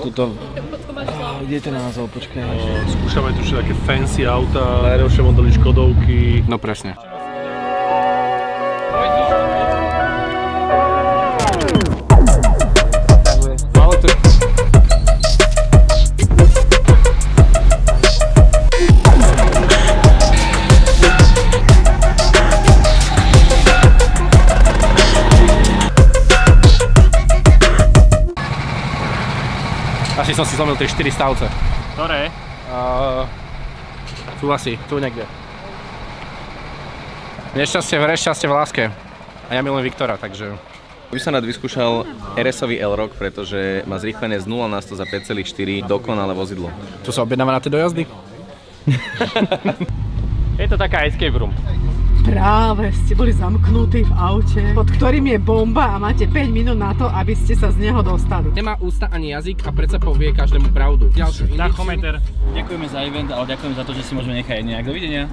tuto... Kde je ten názov? Počkaj. Skúšame tu všetké fancy auta, najnovšie modely Škodovky. No presne. Asi som si zlomil tie 4 stavce. Ktoré? Tu asi, tu niekde. Nešťastie v šťastie v láske. A ja milujem Viktora, takže... By som rád vyskúšal RS-ový L-Rock, pretože má zrýchlené z 0 na 100 za 5,4, dokonalé vozidlo. Tu sa objednáva na tie dojazdy? Je to taká escape room. Práve ste boli zamknutí v aute, pod ktorým je bomba a máte 5 minút na to, aby ste sa z neho dostali. Nemá ústa ani jazyk a predsa povie každému pravdu. Ďalšiu indíciu. Tachometer. Ďakujeme za event, ale ďakujeme za to, že si môžeme nechať nejak. Dovidenia.